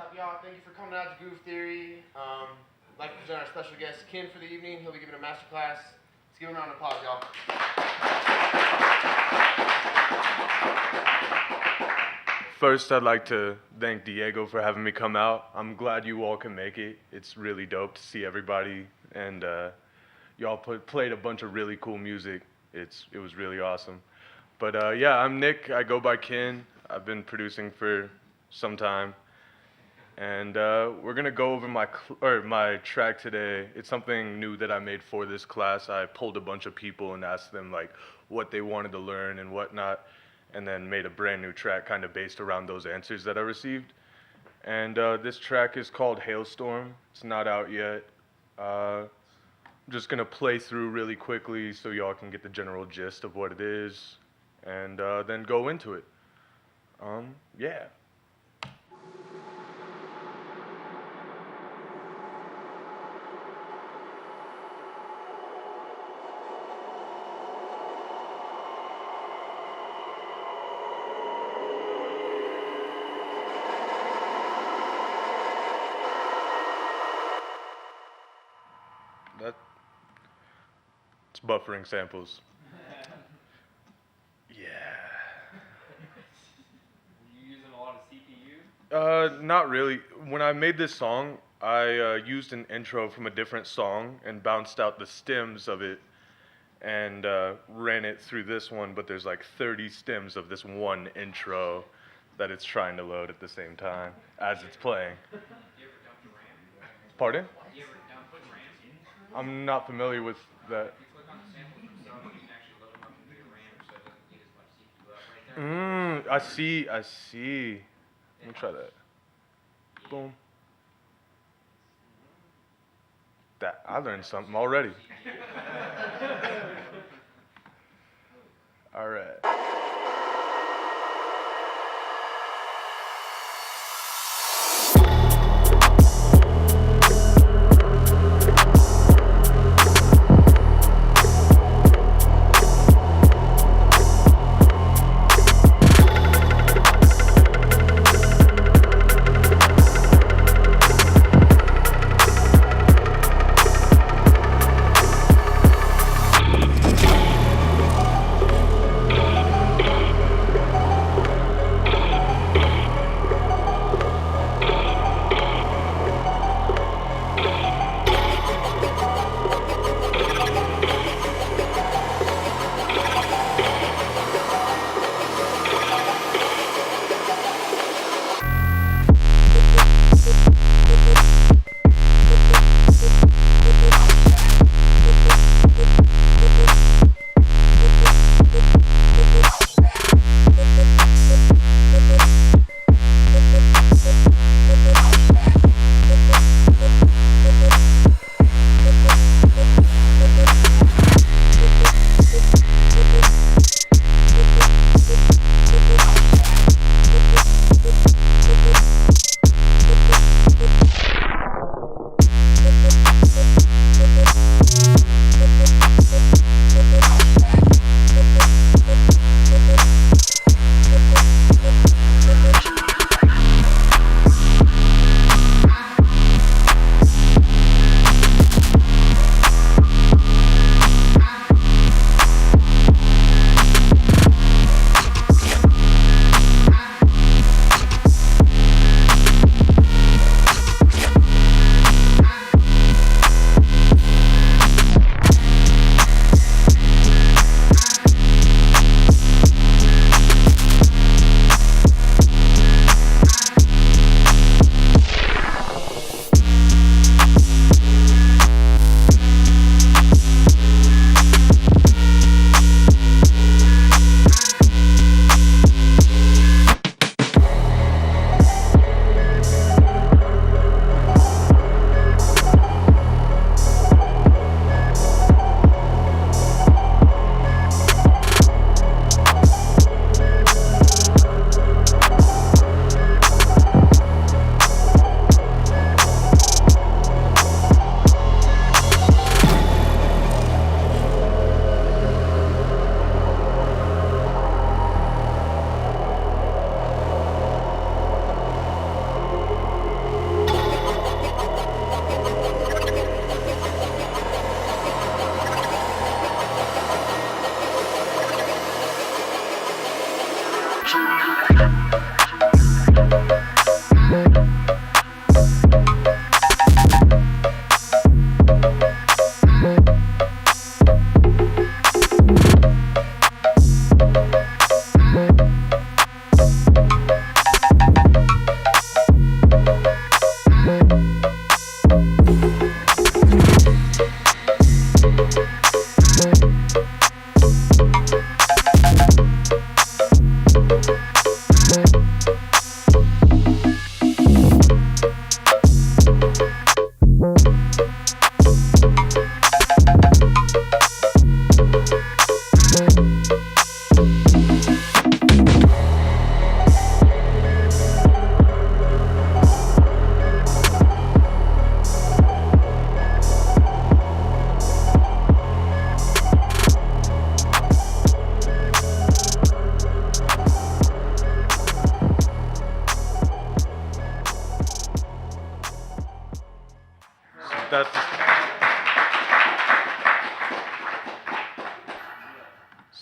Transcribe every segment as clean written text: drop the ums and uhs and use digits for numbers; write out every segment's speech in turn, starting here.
up, y'all? Thank you for coming out to Groove Theory. I'd like to present our special guest, Ken, for the evening. He'll be giving a masterclass. Let's give him a round of applause, y'all. First, I'd like to thank Diego for having me come out. I'm glad you all can make it. It's really dope to see everybody, and y'all played a bunch of really cool music. It was really awesome. But yeah, I'm Nick. I go by Ken. I've been producing for some time, and we're gonna go over my track today. It's something new that I made for this class. I pulled a bunch of people and asked them like what they wanted to learn and whatnot, and then made a brand new track kind of based around those answers that I received. And this track is called Hailstorm. It's not out yet. I'm just gonna play through really quickly so y'all can get the general gist of what it is, and then go into it. Yeah. It's buffering samples. Yeah. You using a lot of CPU? Not really. When I made this song, I used an intro from a different song and bounced out the stems of it and ran it through this one, but there's like 30 stems of this one intro that it's trying to load at the same time as it's playing. You ever dumped a RAM? Pardon? You ever dumped a RAM? I'm not familiar with that. If you click on the samples themselves, you can actually load them up into your RAM so it doesn't need as much CPU up right there. I see. Let me try that. Boom. That I learned something already. All right.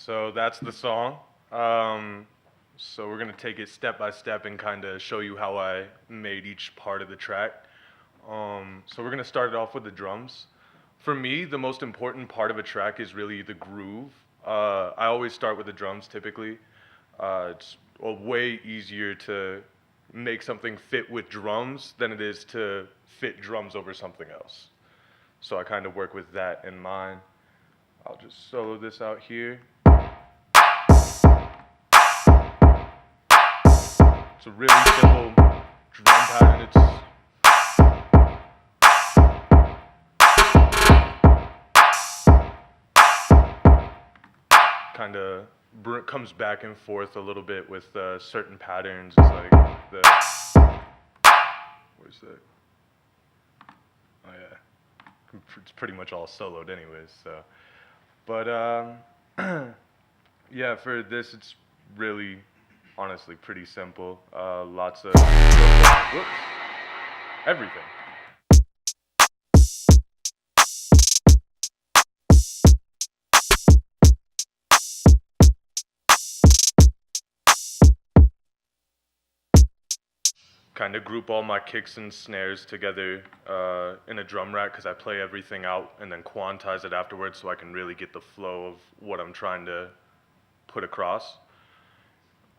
So that's the song. So we're gonna take it step by step and kind of show you how I made each part of the track. So we're gonna start it off with the drums. For me, the most important part of a track is really the groove. I always start with the drums typically. It's way easier to make something fit with drums than it is to fit drums over something else. So I kind of work with that in mind. I'll just solo this out here. It's a really simple drum pattern. It's kind of comes back and forth a little bit with certain patterns. It's like the, where's that? Oh yeah, it's pretty much all soloed anyways. So, but yeah, for this it's really, honestly, pretty simple. Lots of whoops, everything. Kind of group all my kicks and snares together in a drum rack because I play everything out and then quantize it afterwards so I can really get the flow of what I'm trying to put across.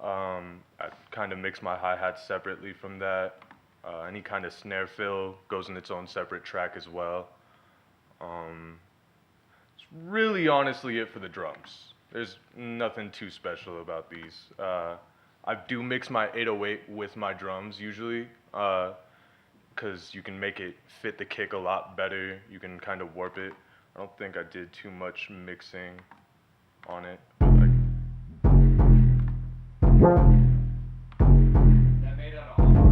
I kind of mix my hi-hats separately from that. Any kind of snare fill goes in its own separate track as well. It's really honestly it for the drums. There's nothing too special about these. I do mix my 808 with my drums usually, because you can make it fit the kick a lot better. You can kind of warp it. I don't think I did too much mixing on it. Is that made out of all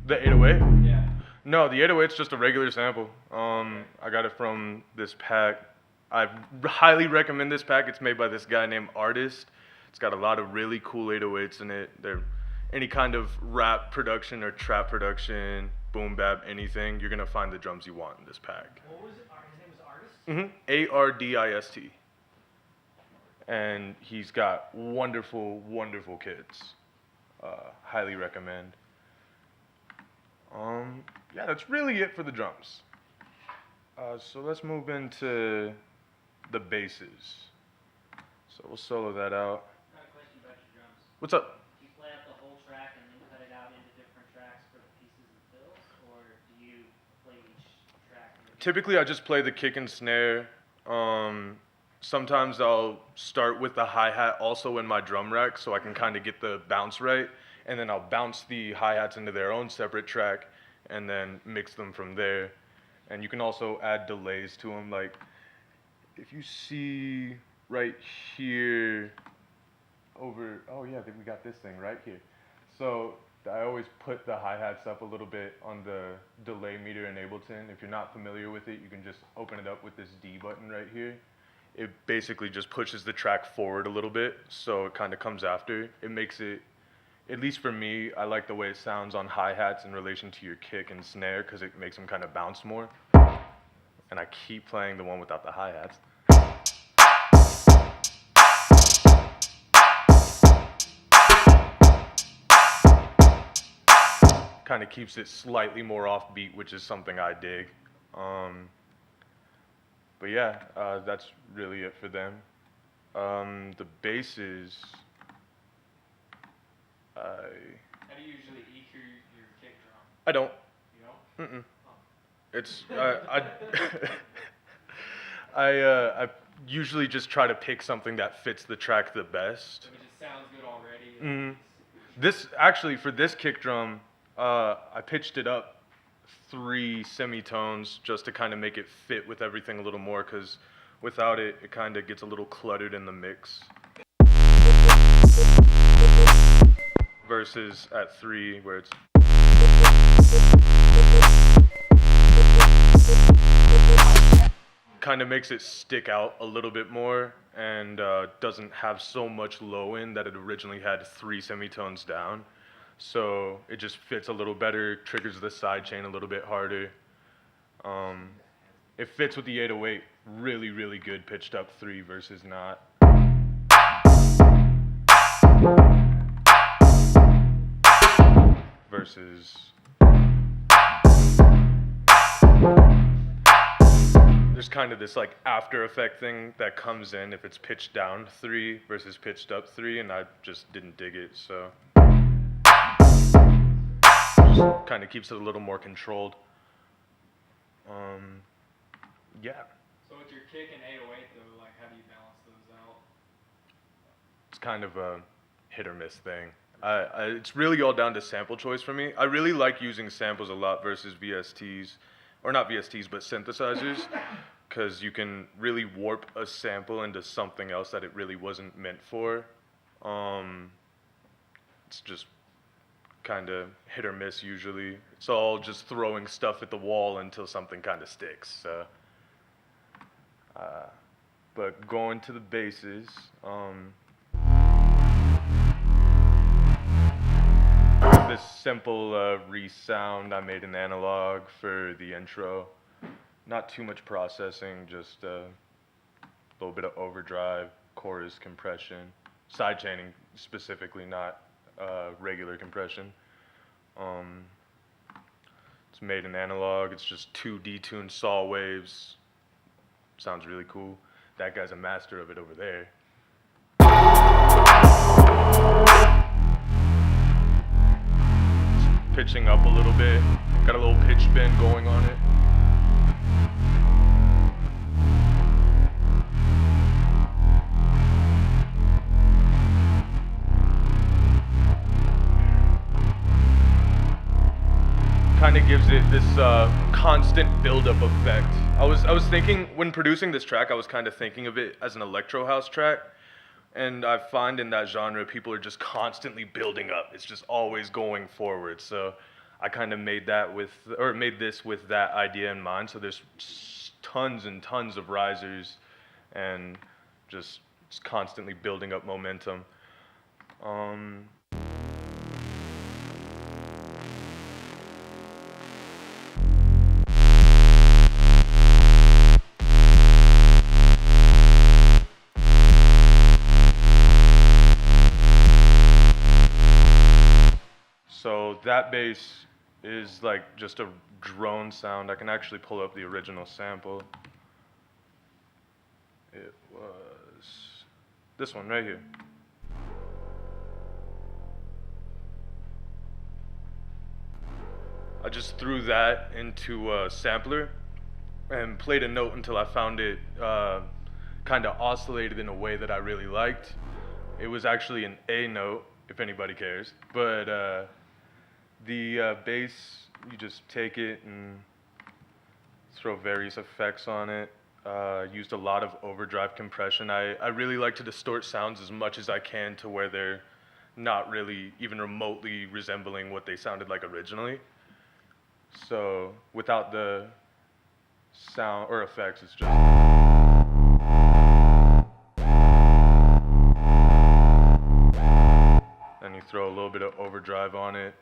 The 808? Yeah. No, the 808's just a regular sample. I got it from this pack. I highly recommend this pack. It's made by this guy named Artist. It's got a lot of really cool 808s in it. They're any kind of rap production or trap production, boom bap, anything. You're gonna find the drums you want in this pack. What was it? His name was Artist? Ardist. And he's got wonderful, wonderful kits. Highly recommend. Yeah, that's really it for the drums. So let's move into the basses. So we'll solo that out. I have a question about your drums. What's up? Do you play out the whole track and then cut it out into different tracks for the pieces and fills, or do you play each track? Typically, I just play the kick and snare. Sometimes I'll start with the hi-hat also in my drum rack so I can kind of get the bounce right, and then I'll bounce the hi-hats into their own separate track and then mix them from there. And you can also add delays to them. Like, if you see right here over, oh yeah, we got this thing right here. So I always put the hi-hats up a little bit on the delay meter in Ableton. If you're not familiar with it, you can just open it up with this D button right here. It basically just pushes the track forward a little bit, so it kind of comes after. It makes it, at least for me, I like the way it sounds on hi-hats in relation to your kick and snare because it makes them kind of bounce more. And I keep playing the one without the hi-hats. Kind of keeps it slightly more offbeat, which is something I dig. But yeah, that's really it for them. The basses, How do you usually EQ your kick drum? I don't. You don't? Mm-mm. It's I usually just try to pick something that fits the track the best. So it just sounds good already. This actually for this kick drum, I pitched it up 3 semitones just to kind of make it fit with everything a little more, because without it, it kind of gets a little cluttered in the mix. Versus at 3 where it's kind of makes it stick out a little bit more and doesn't have so much low end that it originally had 3 semitones down. So it just fits a little better, triggers the side chain a little bit harder. It fits with the 808 really, really good pitched up 3 versus not. versus there's kind of this like after effect thing that comes in if it's pitched down 3 versus pitched up 3, and I just didn't dig it, so just kind of keeps it a little more controlled. Yeah. So with your kick and 808 though, like how do you balance those out? It's kind of a hit or miss thing. It's really all down to sample choice for me. I really like using samples a lot versus VSTs, or not VSTs, but synthesizers, because you can really warp a sample into something else that it really wasn't meant for. It's just kind of hit or miss usually. It's all just throwing stuff at the wall until something kind of sticks. So. But going to the basses, this simple resound I made in analog for the intro. Not too much processing, just a little bit of overdrive, chorus compression, sidechaining specifically, not regular compression. It's made in analog. It's just 2 detuned saw waves. Sounds really cool. That guy's a master of it over there. It's pitching up a little bit. Got a little pitch bend going on it. Kind of gives it this constant build-up effect. I was thinking when producing this track, I was kind of thinking of it as an electro house track, and I find in that genre people are just constantly building up. It's just always going forward. So I kind of made this with that idea in mind. So there's tons and tons of risers, and just constantly building up momentum. So that bass is like just a drone sound. I can actually pull up the original sample. It was this one right here. I just threw that into a sampler and played a note until I found it kind of oscillated in a way that I really liked. It was actually an A note, if anybody cares, but the bass, you just take it and throw various effects on it. Used a lot of overdrive compression. I really like to distort sounds as much as I can to where they're not really even remotely resembling what they sounded like originally. So without the sound or effects, it's just... Then you throw a little bit of overdrive on it.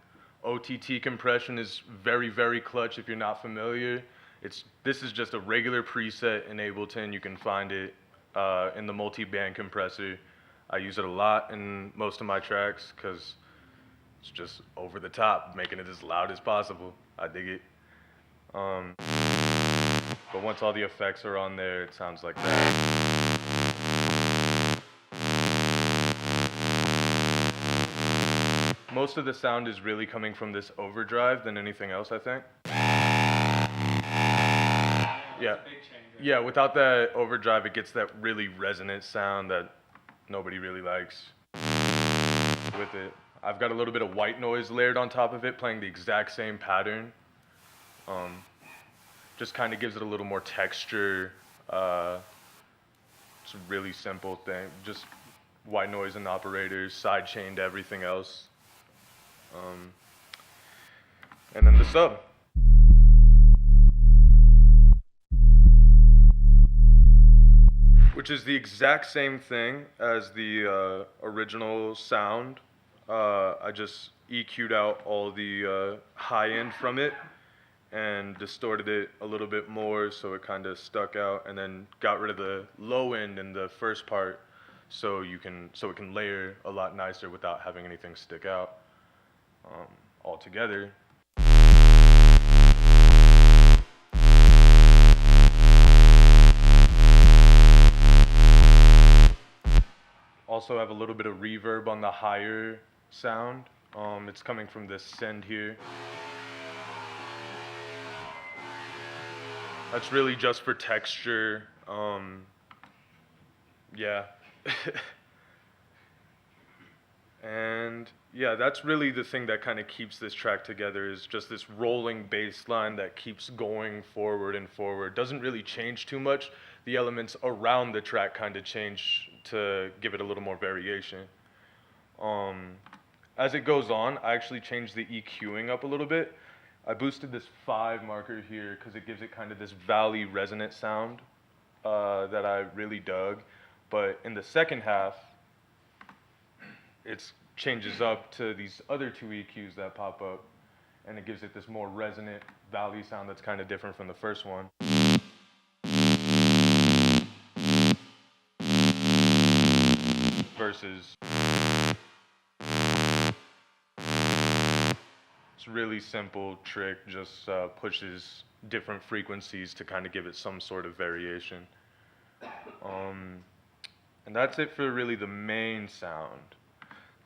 OTT compression is very, very clutch if you're not familiar. This is just a regular preset in Ableton. You can find it in the multi-band compressor. I use it a lot in most of my tracks because it's just over the top, making it as loud as possible. I dig it. But once all the effects are on there, it sounds like that. Most of the sound is really coming from this overdrive than anything else, I think. Yeah. Yeah, without that overdrive, it gets that really resonant sound that nobody really likes with it. I've got a little bit of white noise layered on top of it, playing the exact same pattern. Just kind of gives it a little more texture. It's a really simple thing. Just white noise and operators, side-chained everything else. And then the sub. Which is the exact same thing as the original sound. I just EQ'd out all the high end from it and distorted it a little bit more so it kind of stuck out, and then got rid of the low end in the first part so it can layer a lot nicer without having anything stick out altogether. Also have a little bit of reverb on the higher sound. It's coming from this send here. That's really just for texture. Yeah. And yeah, that's really the thing that kind of keeps this track together, is just this rolling bass line that keeps going forward and forward. Doesn't really change too much. The elements around the track kind of change to give it a little more variation. As it goes on, I actually changed the EQing up a little bit. I boosted this 5 marker here because it gives it kind of this valley resonant sound that I really dug. But in the second half, it changes up to these other 2 EQs that pop up, and it gives it this more resonant valley sound that's kind of different from the first one. Versus it's a really simple trick, just pushes different frequencies to kind of give it some sort of variation. And that's it for really the main sound.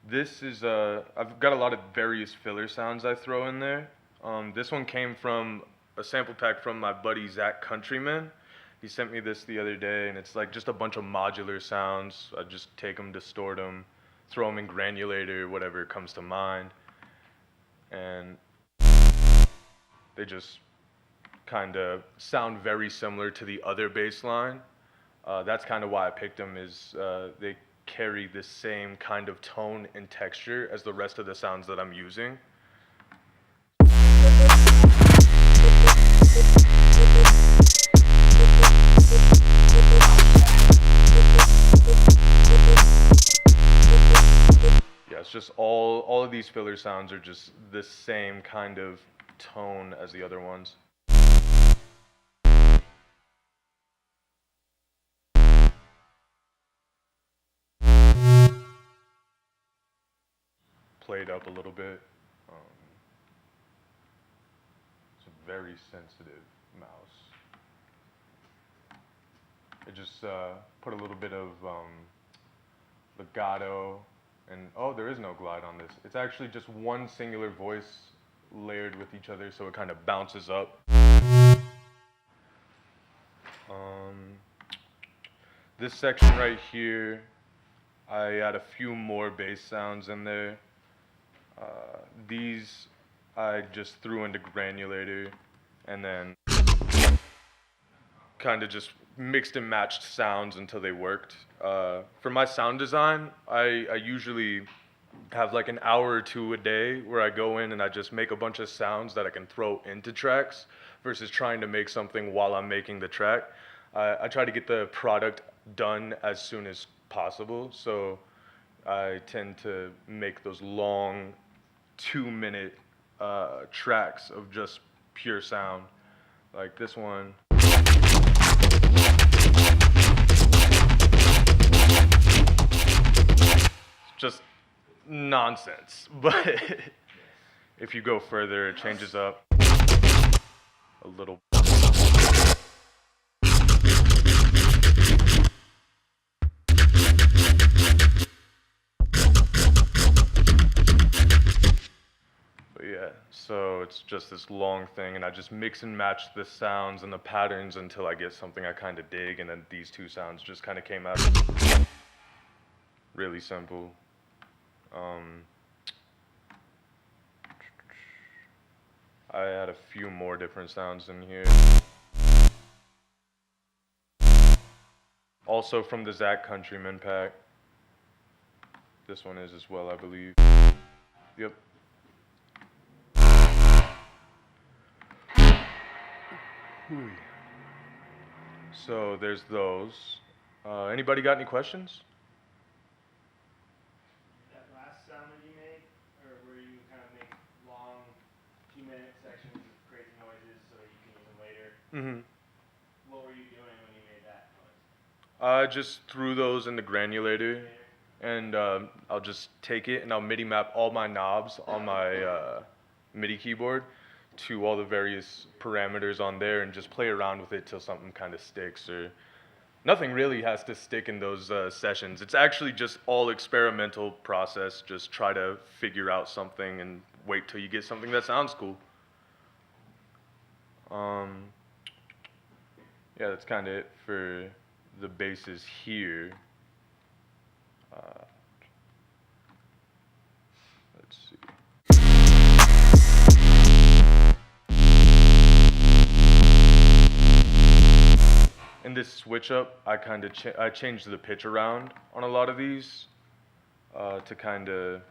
This is, I've got a lot of various filler sounds I throw in there. This one came from a sample pack from my buddy Zach Countryman. He sent me this the other day, and it's like just a bunch of modular sounds. I just take them, distort them, throw them in granulator, whatever comes to mind. And they just kind of sound very similar to the other bass line. That's kind of why I picked them, is they carry the same kind of tone and texture as the rest of the sounds that I'm using. Yeah, it's just all of these filler sounds are just the same kind of tone as the other ones. Played up a little bit. It's a very sensitive mouse. It just put a little bit of legato, and oh, there is no glide on this. It's actually just one singular voice layered with each other, so it kind of bounces up. This section right here, I add a few more bass sounds in there. These I just threw into granulator and then kind of just mixed and matched sounds until they worked. For my sound design, I usually have like an hour or 2 a day where I go in and I just make a bunch of sounds that I can throw into tracks versus trying to make something while I'm making the track. I try to get the product done as soon as possible, so I tend to make those long 2-minute tracks of just pure sound, like this one. Just nonsense, but if you go further, it changes up a little. Yeah, so it's just this long thing, and I just mix and match the sounds and the patterns until I get something I kind of dig, and then these 2 sounds just kind of came out. Really simple. I had a few more different sounds in here. Also from the Zach Countryman pack. This one is as well, I believe. Yep. So there's those. Anybody got any questions? That last sound that you made, or where you kind of make long 2-minute sections of crazy noises so that you can use them later. Mm-hmm. What were you doing when you made that noise? I just threw those in the granulator, and I'll just take it and I'll MIDI map all my knobs on my MIDI keyboard to all the various parameters on there and just play around with it till something kind of sticks. Or nothing really has to stick in those sessions. It's actually just all experimental process. Just try to figure out something and wait till you get something that sounds cool. Yeah, that's kind of it for the basses here. Let's see. In this switch up, I kind of I changed the pitch around on a lot of these to kind of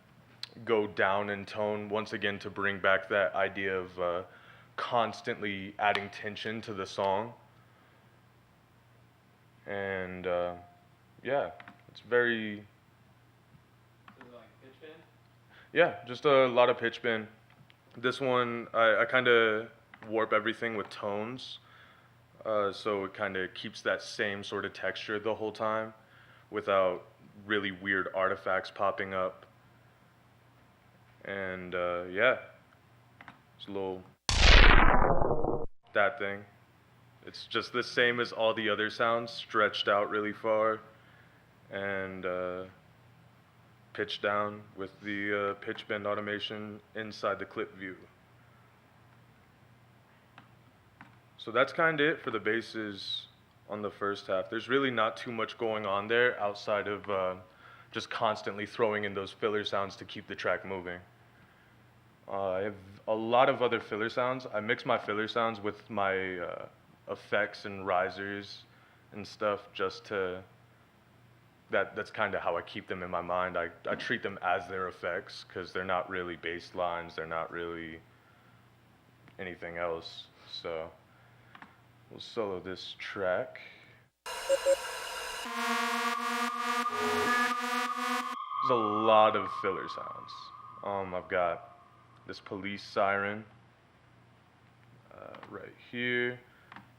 go down in tone once again to bring back that idea of constantly adding tension to the song. And yeah, it's very. Is it like pitch bend? Yeah, just a lot of pitch bend. This one, I kind of warp everything with tones, so it kind of keeps that same sort of texture the whole time without really weird artifacts popping up. And yeah, it's a little, that thing. It's just the same as all the other sounds, stretched out really far, and pitched down with the pitch bend automation inside the clip view. So that's kind of it for the basses on the first half. There's really not too much going on there outside of just constantly throwing in those filler sounds to keep the track moving. I have a lot of other filler sounds. I mix my filler sounds with my effects and risers and stuff just to, that's kind of how I keep them in my mind. I treat them as their effects because they're not really bass lines, they're not really anything else. So we'll solo this track. There's a lot of filler sounds. I've got this police siren right here.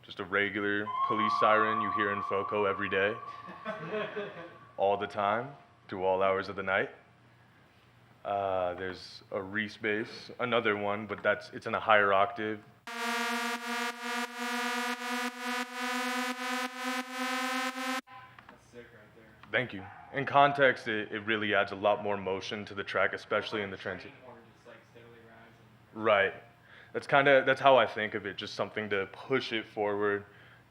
Just a regular police siren you hear in Foco every day, all the time, through all hours of the night. There's a Reese bass, another one, but it's in a higher octave. That's sick right there. Thank you. In context, it really adds a lot more motion to the track, especially in the transition. Or just like steadily rising. Right. That's how I think of it, just something to push it forward.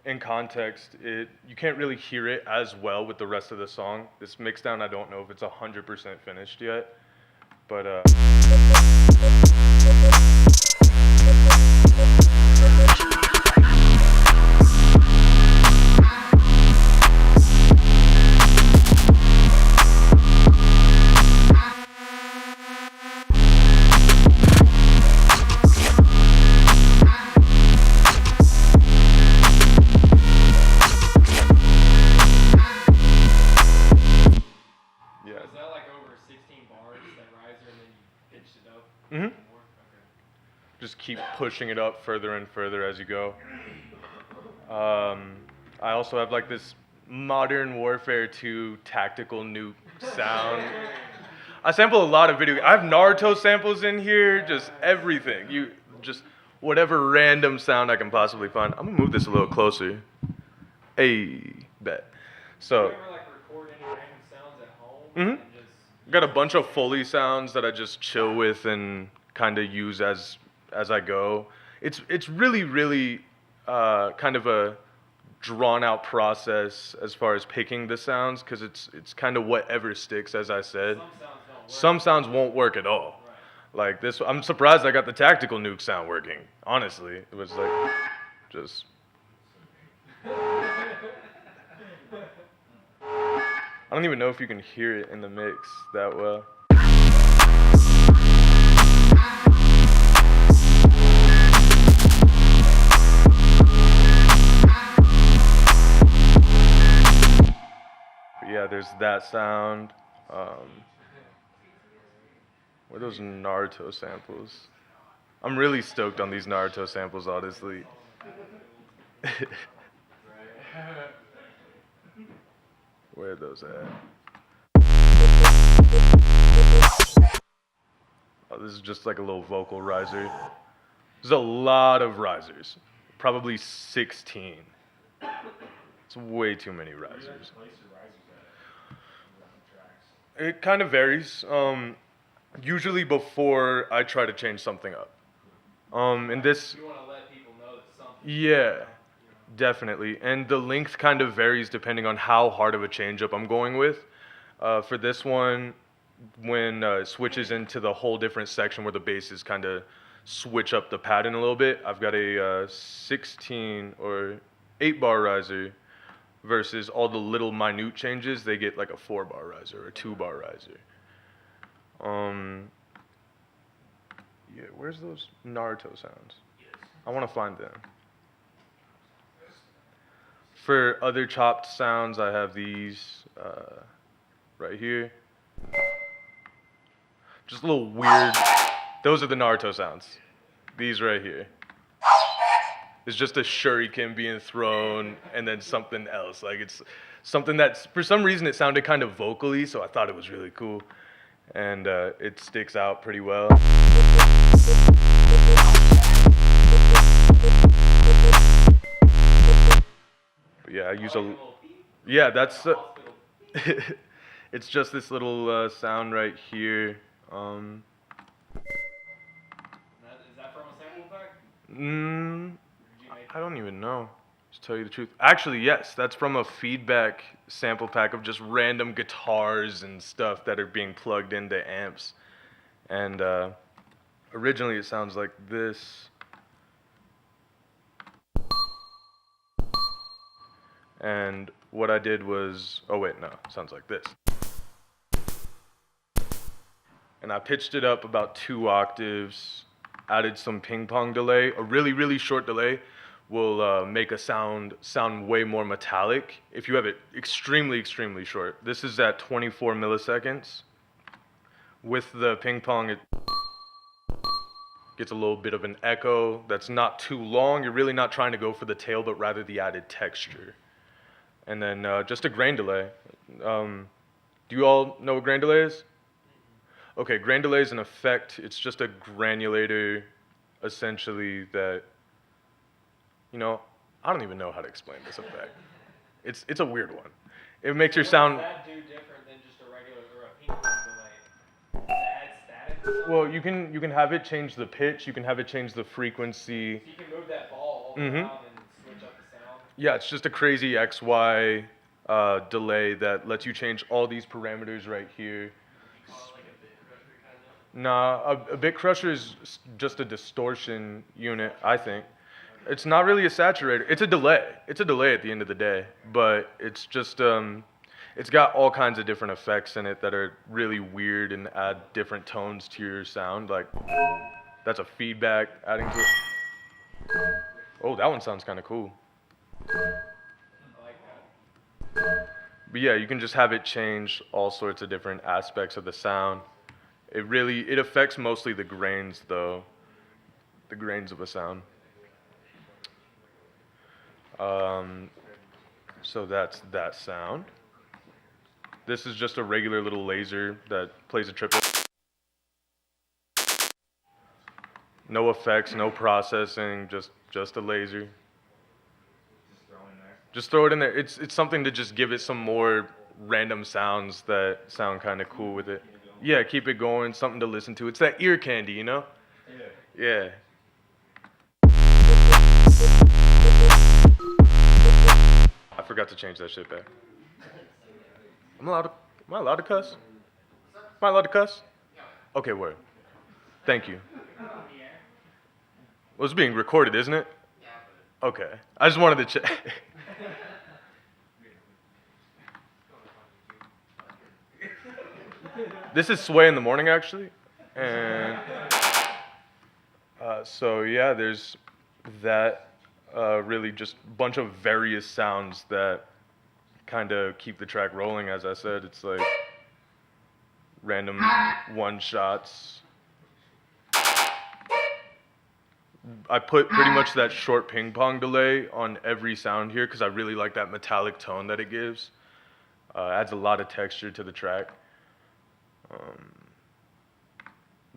In context, you can't really hear it as well with the rest of the song. This mixdown, I don't know if it's 100% finished yet, but just keep pushing it up further and further as you go. I also have like this Modern Warfare 2 tactical nuke sound. I sample a lot of video. I have Naruto samples in here, just everything. Just whatever random sound I can possibly find. I'm gonna move this a little closer. Hey, bet. So. Do you ever like record any random sounds at home? Mm-hmm. And just Got a bunch of Foley sounds that I just chill with and kind of use as I go. It's really kind of a drawn out process as far as picking the sounds, because it's kind of whatever sticks, as I said. some sounds don't work. Some sounds won't work at all. Right. Like this, I'm surprised I got the tactical nuke sound working. Honestly, it was like just. I don't even know if you can hear it in the mix that well. But yeah, there's that sound. What are those Naruto samples? I'm really stoked on these Naruto samples, honestly. Where are those at? Oh, this is just like a little vocal riser. There's a lot of risers. Probably 16. It's way too many risers. It kind of varies. Usually before I try to change something up. And this, You want to let people know that something. yeah, definitely. And the length kind of varies depending on how hard of a change up I'm going with. For this one, when it switches into the whole different section where the basses kind of switch up the pattern a little bit, I've got a 16 or 8 bar riser versus all the little minute changes, they get like a 4 bar riser or a 2 bar riser. Yeah, where's those Naruto sounds? I want to find them. For other chopped sounds, I have these right here. Just a little weird. Those are the Naruto sounds. These right here. It's just a shuriken being thrown and then something else. Like it's something that's, for some reason, it sounded kind of vocally, so I thought it was really cool. And it sticks out pretty well. But yeah, I use a, yeah, that's, it's just this little sound right here. Is that from a sample pack? Or did you make I don't even know, to tell you the truth. Actually, yes, that's from a feedback sample pack of just random guitars and stuff that are being plugged into amps. And originally it sounds like this. And what I did was, oh wait, no, it sounds like this. And I pitched it up about 2 octaves, added some ping-pong delay. A really, really short delay will make a sound way more metallic if you have it extremely, extremely short. This is at 24 milliseconds. With the ping-pong, it gets a little bit of an echo that's not too long. You're really not trying to go for the tail, but rather the added texture. And then just a grain delay. Do you all know what grain delay is? Okay, grain delay is an effect. It's just a granulator, essentially, that, you know, I don't even know how to explain this effect. It's a weird one. It makes your sound. What does that do different than just a regular or a ping-pong delay? Does it add static to something? Well, you can have it change the pitch. You can have it change the frequency. So you can move that ball all around and switch up the sound? Yeah, it's just a crazy XY delay that lets you change all these parameters right here. Nah, a bit crusher is just a distortion unit, I think. It's not really a saturator. It's a delay. It's a delay at the end of the day, but it's just it's got all kinds of different effects in it that are really weird and add different tones to your sound. Like that's a feedback adding to it. Oh, that one sounds kind of cool. I like that. But yeah, you can just have it change all sorts of different aspects of the sound. It affects mostly the grains though, the grains of a sound. So that's that sound. This is just a regular little laser that plays a triplet. No effects, no processing, just a laser. Just throw it in there. It's something to just give it some more random sounds that sound kind of cool with it. Yeah, keep it going, something to listen to. It's that ear candy, you know? Yeah. I forgot to change that shit back. Am I allowed to cuss? Am I allowed to cuss? Okay, word. Thank you. Well, it's being recorded, isn't it? Okay. I just wanted to check. This is Sway in the morning, actually. And so, yeah, there's that really just bunch of various sounds that kind of keep the track rolling. As I said, it's like random one-shots. I put pretty much that short ping-pong delay on every sound here because I really like that metallic tone that it gives. Adds a lot of texture to the track.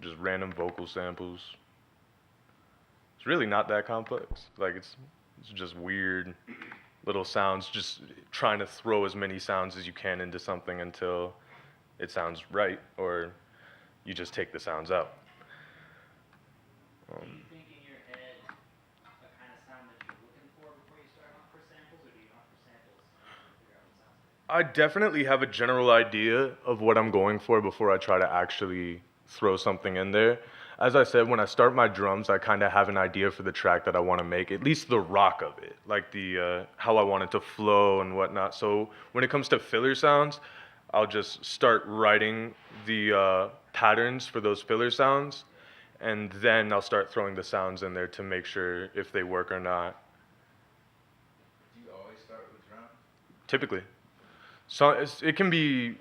Just random vocal samples. It's really not that complex. Like it's just weird little sounds, just trying to throw as many sounds as you can into something until it sounds right, or you just take the sounds out. Do you think in your head a kind of sound that you're looking for before you start off for samples, or do you opt for samples and figure out what sounds good? I definitely have a general idea of what I'm going for before I try to actually throw something in there. As I said, when I start my drums, I kind of have an idea for the track that I want to make, at least the rock of it, like the how I want it to flow and whatnot. So when it comes to filler sounds, I'll just start writing the patterns for those filler sounds, and then I'll start throwing the sounds in there to make sure if they work or not. Do you always start with drums? Typically. So it can be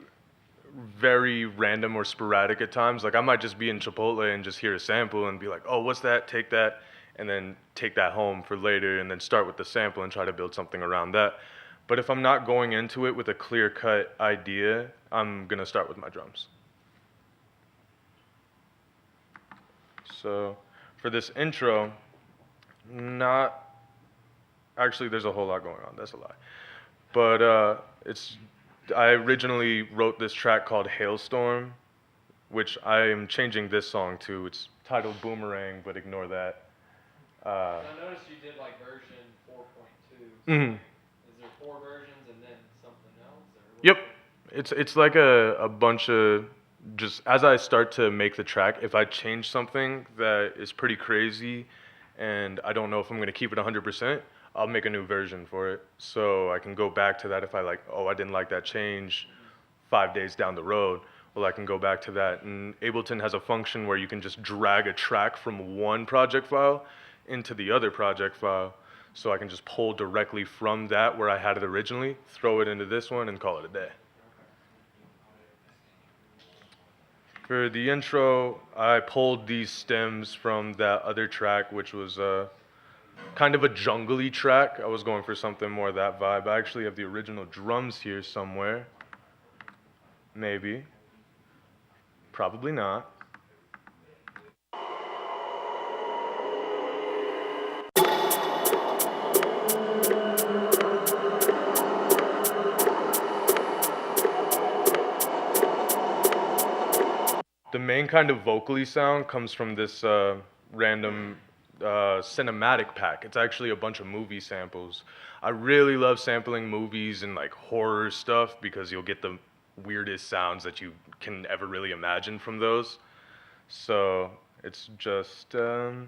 very random or sporadic at times. Like I might just be in Chipotle and just hear a sample and be like, oh, what's that? Take that, and then take that home for later and then start with the sample and try to build something around that. But if I'm not going into it with a clear-cut idea, I'm gonna start with my drums. So for this intro, actually there's a whole lot going on, that's a lie. But I originally wrote this track called Hailstorm, which I am changing this song to. It's titled Boomerang, but ignore that. So I noticed you did like version 4.2. Mhm. Is there 4 versions and then something else? Or Yep, it's like a bunch of, just as I start to make the track, if I change something that is pretty crazy and I don't know if I'm gonna keep it 100%, I'll make a new version for it. So I can go back to that if I like, oh, I didn't like that change 5 days down the road. Well, I can go back to that. And Ableton has a function where you can just drag a track from one project file into the other project file. So I can just pull directly from that where I had it originally, throw it into this one, and call it a day. For the intro, I pulled these stems from that other track, which was kind of a jungly track. I was going for something more of that vibe. I actually have the original drums here somewhere. Maybe. Probably not. The main kind of vocally sound comes from this random cinematic pack. It's actually a bunch of movie samples. I really love sampling movies and like horror stuff because you'll get the weirdest sounds that you can ever really imagine from those. So it's just, where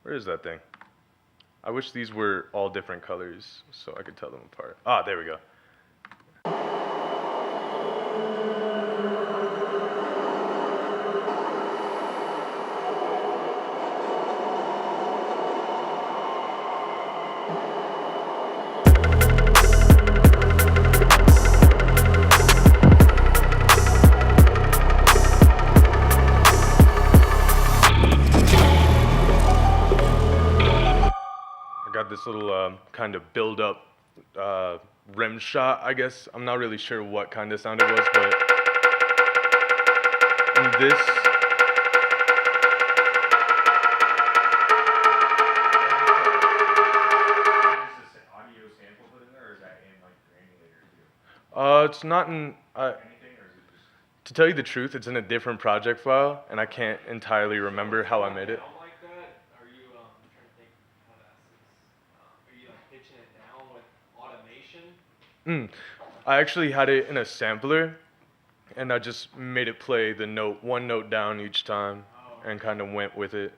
is that thing? I wish these were all different colors so I could tell them apart. Ah, there we go. This little kind of build-up rim shot, I guess. I'm not really sure what kind of sound it was, but in this, Audio sample put in there, or is that in like granulator too? it's not in. Anything, or is it just? To tell you the truth, it's in a different project file, and I can't entirely remember how I made it. Sound like that? Are you I'm trying to think how to ask this. Are you like pitching it down with automation? I actually had it in a sampler, and I just made it play the note, one note down each time, and kind of went with it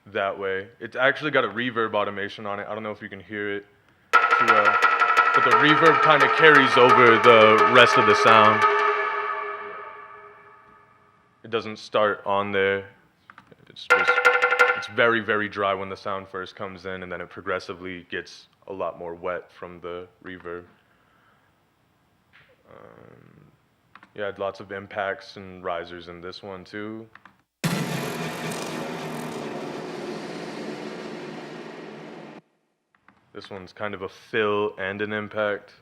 that way. It's actually got a reverb automation on it. I don't know if you can hear it too well, but the reverb kind of carries over the rest of the sound. It doesn't start on there. It's very, very dry when the sound first comes in, and then it progressively gets a lot more wet from the reverb. Yeah, I had lots of impacts and risers in this one too. This one's kind of a fill and an impact.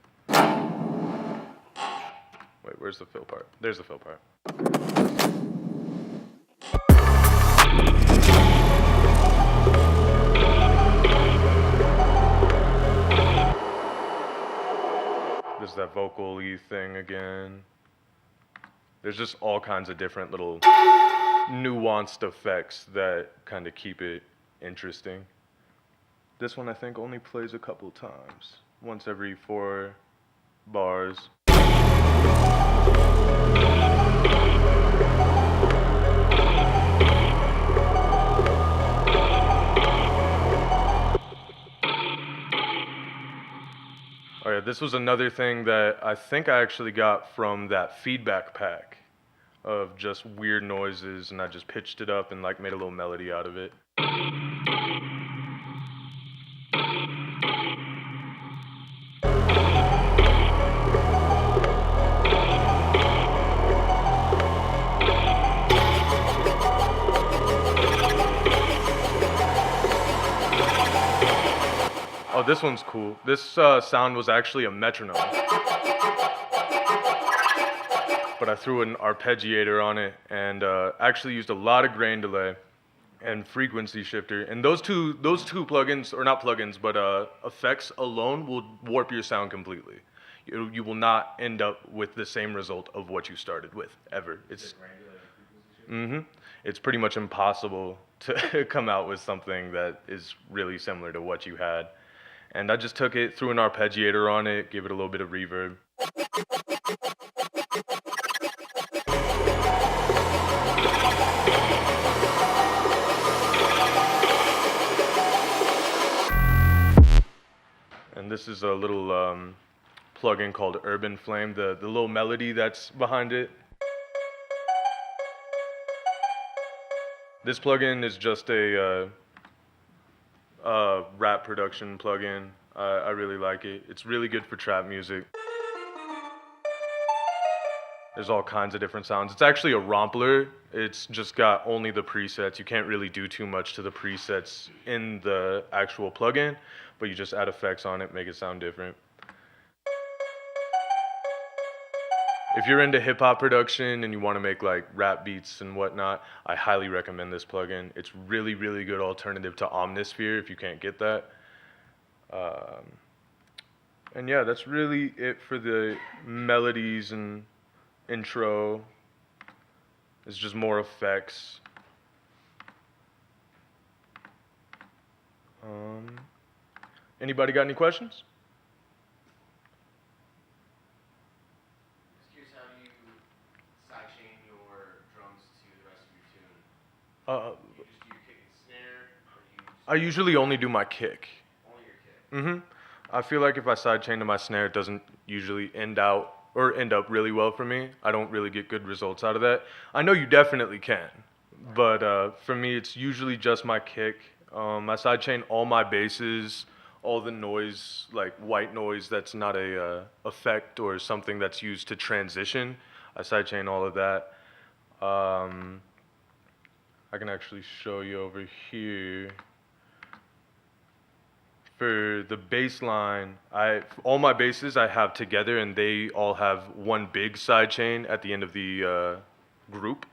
Where's the fill part? There's the fill part. There's that vocal-y thing again. There's just all kinds of different little nuanced effects that kind of keep it interesting. This one I think only plays a couple times, once every 4 bars. Oh yeah, this was another thing that I think I actually got from that feedback pack of just weird noises, and I just pitched it up and like made a little melody out of it. Oh, this one's cool. This sound was actually a metronome. But I threw an arpeggiator on it and actually used a lot of grain delay and frequency shifter. And those two plugins, or not plugins, but effects alone will warp your sound completely. You will not end up with the same result of what you started with, ever. It's it's pretty much impossible to come out with something that is really similar to what you had. And I just took it, threw an arpeggiator on it, gave it a little bit of reverb. And this is a little plugin called Urban Flame, the little melody that's behind it. This plugin is just a rap production plugin. I really like it. It's really good for trap music. There's all kinds of different sounds. It's actually a rompler. It's just got only the presets. You can't really do too much to the presets in the actual plugin, but you just add effects on it, make it sound different. If you're into hip-hop production and you want to make like rap beats and whatnot, I highly recommend this plugin. It's really, really good alternative to Omnisphere if you can't get that. And yeah, that's really it for the melodies and intro. It's just more effects. Anybody got any questions? You just do your kick and snare, or you just I usually only do my kick. Only your kick? I feel like if I sidechain to my snare, it doesn't usually end up really well for me. I don't really get good results out of that. I know you definitely can, but for me, it's usually just my kick. I sidechain all my basses, all the noise, like white noise that's not a effect or something that's used to transition. I sidechain all of that. I can actually show you over here. For the bass line, all my basses I have together, and they all have one big sidechain at the end of the group.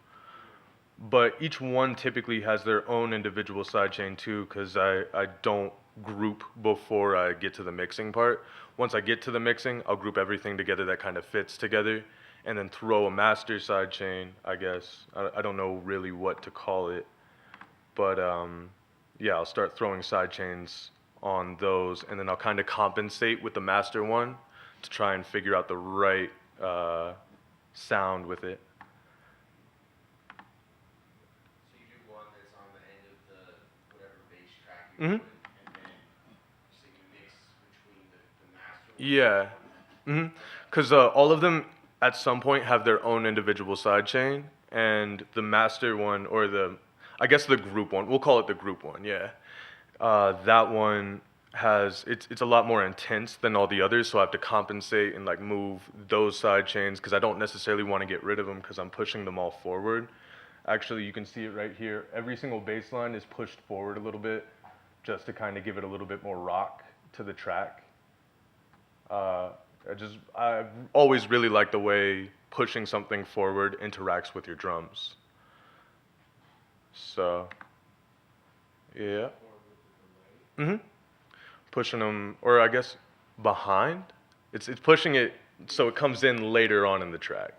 But each one typically has their own individual sidechain too, because I don't group before I get to the mixing part. Once I get to the mixing, I'll group everything together that kind of fits together, and then throw a master sidechain, I guess. I don't know really what to call it, but yeah, I'll start throwing sidechains on those, and then I'll kind of compensate with the master one to try and figure out the right sound with it. So you do one that's on the end of the whatever bass track you're doing, and then so you mix between the master one. Yeah, because all of them at some point have their own individual sidechain, and the master one, or I guess the group one, we'll call it the group one, yeah. That one it's a lot more intense than all the others, so I have to compensate and like move those sidechains because I don't necessarily want to get rid of them because I'm pushing them all forward. Actually, you can see it right here. Every single bass line is pushed forward a little bit just to kind of give it a little bit more rock to the track. I've always really liked the way pushing something forward interacts with your drums. So, yeah. Pushing them, or I guess behind. It's pushing it so it comes in later on in the track.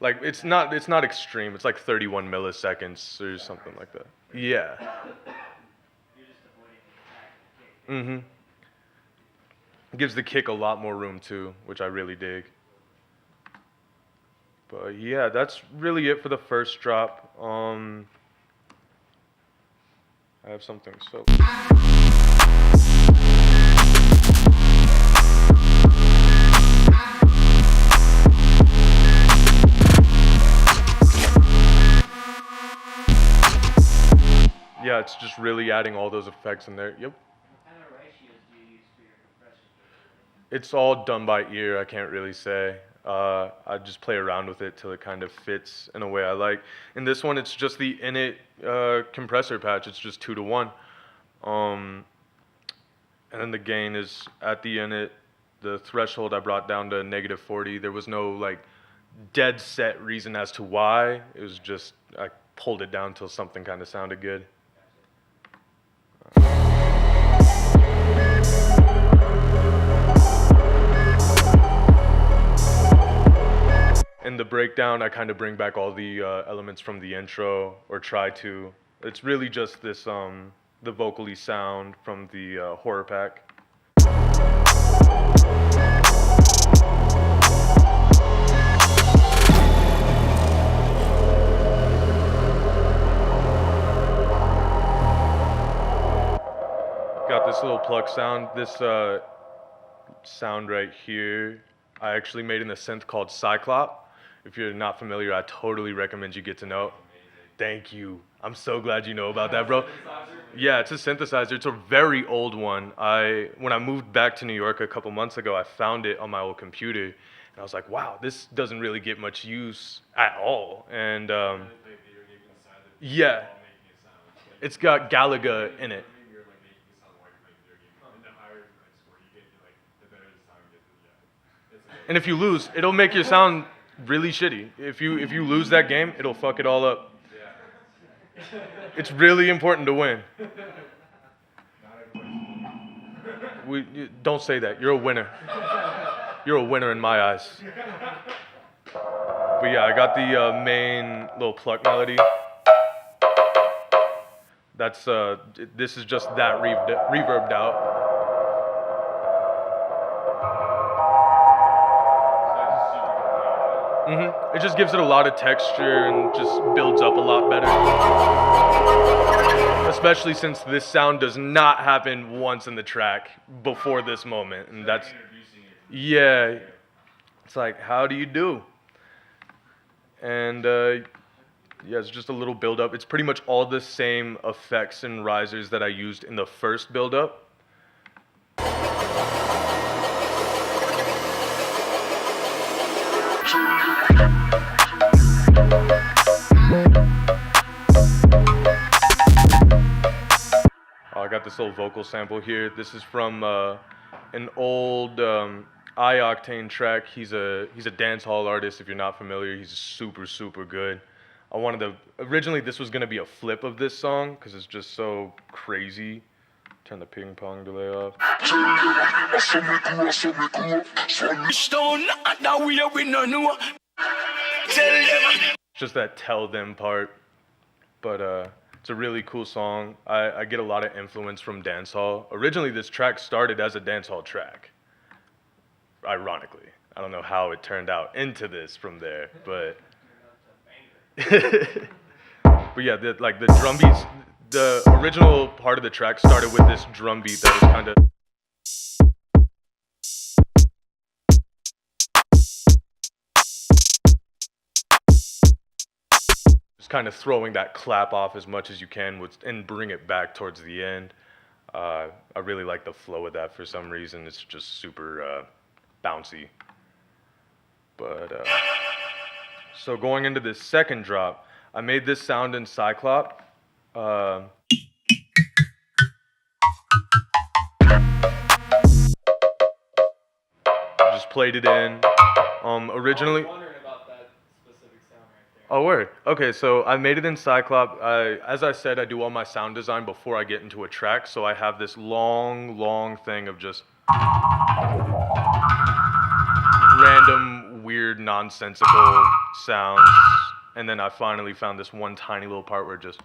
Like it's not extreme. It's like 31 milliseconds or something like that. Yeah. It gives the kick a lot more room too, which I really dig. But yeah, that's really it for the first drop. I have something so. Yeah, it's just really adding all those effects in there. Yep. What kind of ratios do you use for your compression? It's all done by ear. I can't really say. I just play around with it till it kind of fits in a way I like. In this one, it's just the init compressor patch. It's just 2-to-1. And then the gain is at the init. The threshold I brought down to -40. There was no like dead set reason as to why. It was just I pulled it down till something kind of sounded good. In the breakdown, I kind of bring back all the elements from the intro, or try to. It's really just this, the vocally sound from the horror pack. Got this little pluck sound. This sound right here, I actually made in a synth called Cyclop. If you're not familiar, I totally recommend you get to know. Thank you. I'm so glad you know about that, bro. Yeah, it's a synthesizer. It's a very old one. When I moved back to New York a couple months ago, I found it on my old computer, and I was like, wow, this doesn't really get much use at all. And yeah, it's got Galaga in it. And if you lose, it'll make your sound really shitty. If you lose that game, it'll fuck it all up. It's really important to win. Don't say that. You're a winner. You're a winner in my eyes. But yeah, I got the main little pluck melody. That's this is just that reverbed out. It just gives it a lot of texture and just builds up a lot better. Especially since this sound does not happen once in the track before this moment. And that's, yeah, it's like, how do you do? And yeah, it's just a little build up. It's pretty much all the same effects and risers that I used in the first build up. I got this little vocal sample here. This is from an old iOctane track. He's a dance hall artist. If you're not familiar, he's super good. I wanted to originally this was gonna be a flip of this song because it's just so crazy. Turn the ping-pong delay off. Just that tell them part, but it's a really cool song. I get a lot of influence from dancehall. Originally, this track started as a dancehall track. Ironically, I don't know how it turned out into this from there, but but yeah, the drum beats. The original part of the track started with this drum beat that was kind of. Just kind of throwing that clap off as much as you can and bring it back towards the end. I really like the flow of that for some reason. It's just super bouncy. But so going into this second drop, I made this sound in Cyclop. Just played it in. Originally. I was wondering about that. Oh, word. Okay, so I made it in Cyclop. As I said, I do all my sound design before I get into a track, so I have this long thing of just random, weird, nonsensical sounds, and then I finally found this one tiny little part where it just,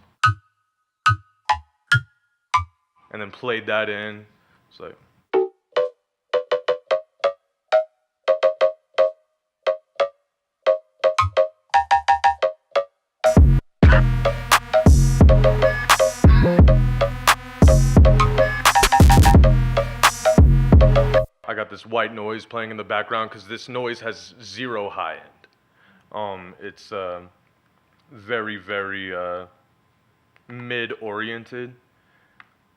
and then played that in. It's like, I got this white noise playing in the background because this noise has 0 high end. It's very mid-oriented.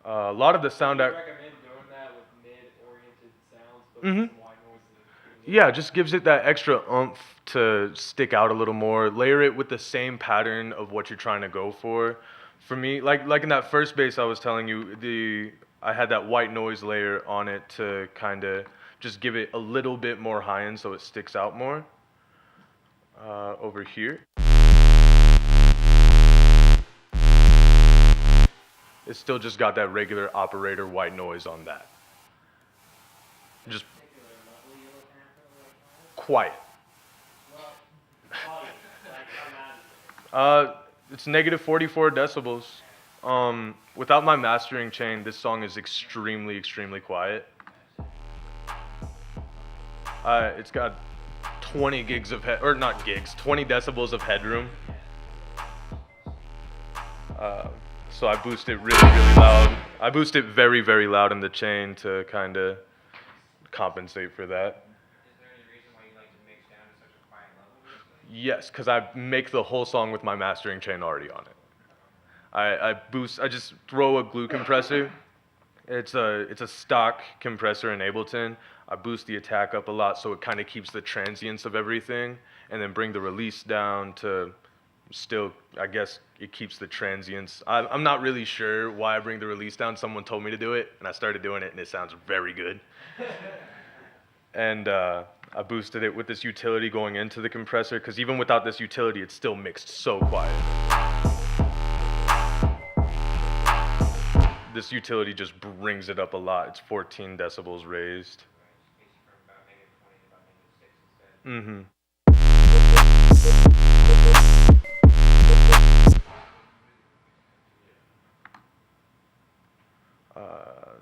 A lot of the sound Do I you recommend doing that with mid-oriented sounds, but Mhm. some white noise? Yeah, it just gives it that extra oomph to stick out a little more. Layer it with the same pattern of what you're trying to go for. For me, like in that first bass I was telling you, I had that white noise layer on it to kind of just give it a little bit more high end so it sticks out more. Over here, it's still just got that regular operator white noise on that. Just Particular level you're looking at for the white noise? quiet. Well, volume, like how loud is it? It's negative 44 decibels. Without my mastering chain, this song is extremely quiet. It's got 20 gigs of or not gigs, 20 decibels of headroom. So I boost it really loud. I boost it very loud in the chain to kind of compensate for that. Is there any reason why you like to mix down to such a quiet level? Yes, because I make the whole song with my mastering chain already on it. I just throw a glue compressor. It's a stock compressor in Ableton. I boost the attack up a lot so it kind of keeps the transience of everything, and then bring the release down to still, I guess it keeps the transience. I'm not really sure why I bring the release down. Someone told me to do it, and I started doing it, and it sounds very good. And I boosted it with this utility going into the compressor, because even without this utility, it's still mixed so quiet. This utility just brings it up a lot. It's 14 decibels raised. Takes you from about -20 to about -6 instead.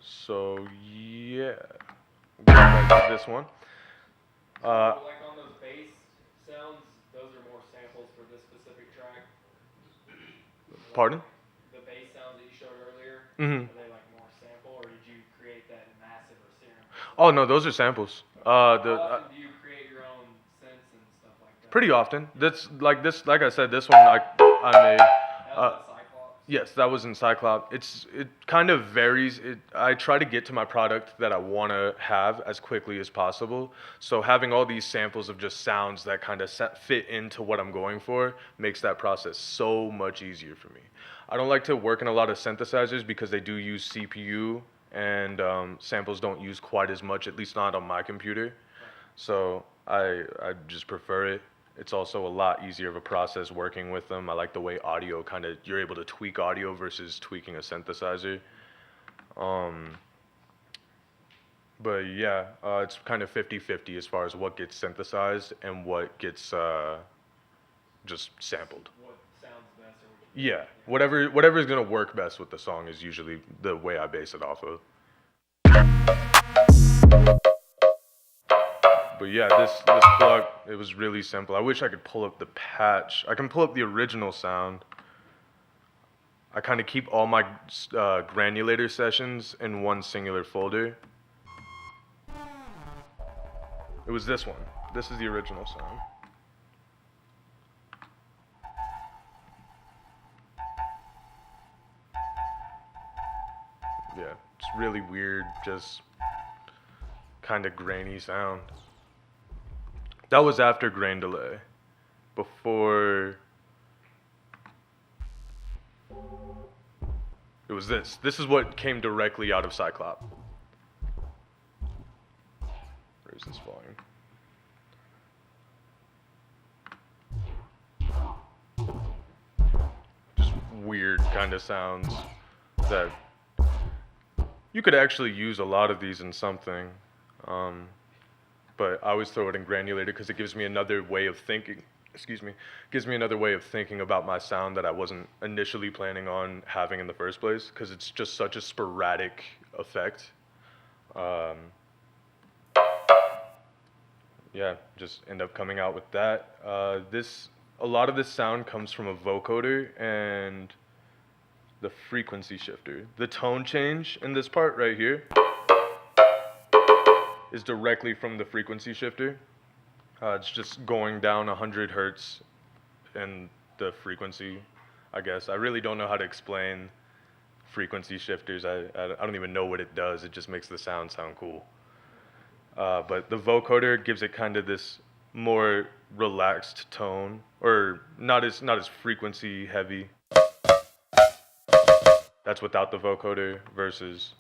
So yeah, go back to this one. Like on those bass sounds, those are more samples for this specific track. Pardon? The bass sounds that you showed earlier, Mhm. are they like more sample, or did you create that in Massive or Serum? Oh no, those are samples. How often do you create your own synths and stuff like that? Pretty often. Like I said, this one I made. That was in Cyclops? Yes, that was in Cyclop. It kind of varies. I try to get to my product that I want to have as quickly as possible. So having all these samples of just sounds that kind of fit into what I'm going for makes that process so much easier for me. I don't like to work in a lot of synthesizers because they do use CPU, and samples don't use quite as much, at least not on my computer. So I just prefer it. It's also a lot easier of a process working with them. I like the way audio you're able to tweak audio versus tweaking a synthesizer. But yeah, it's kind of 50-50 as far as what gets synthesized and what gets just sampled. What sounds best or what you Yeah, whatever is gonna work best with the song is usually the way I base it off of. But yeah, this plug, it was really simple. I wish I could pull up the patch. I can pull up the original sound. I kind of keep all my granulator sessions in one singular folder. It was this one. This is the original sound. Yeah, it's really weird, just kind of grainy sound. That was after grain delay. Before, it was this. This is what came directly out of Cyclop. Where's this volume? weird kind of sounds that you could actually use a lot of these in something. But I always throw it in granulated because it gives me another way of thinking. Gives me another way of thinking about my sound that I wasn't initially planning on having in the first place, because it's just such a sporadic effect. Yeah, just end up coming out with that. A lot of this sound comes from a vocoder and the frequency shifter. The tone change in this part right here is directly from the frequency shifter. It's just going down 100 hertz in the frequency, I guess. I really don't know how to explain frequency shifters. I don't even know what it does. It just makes the sound cool. But the vocoder gives it kind of this more relaxed tone, or not as frequency heavy. That's without the vocoder versus.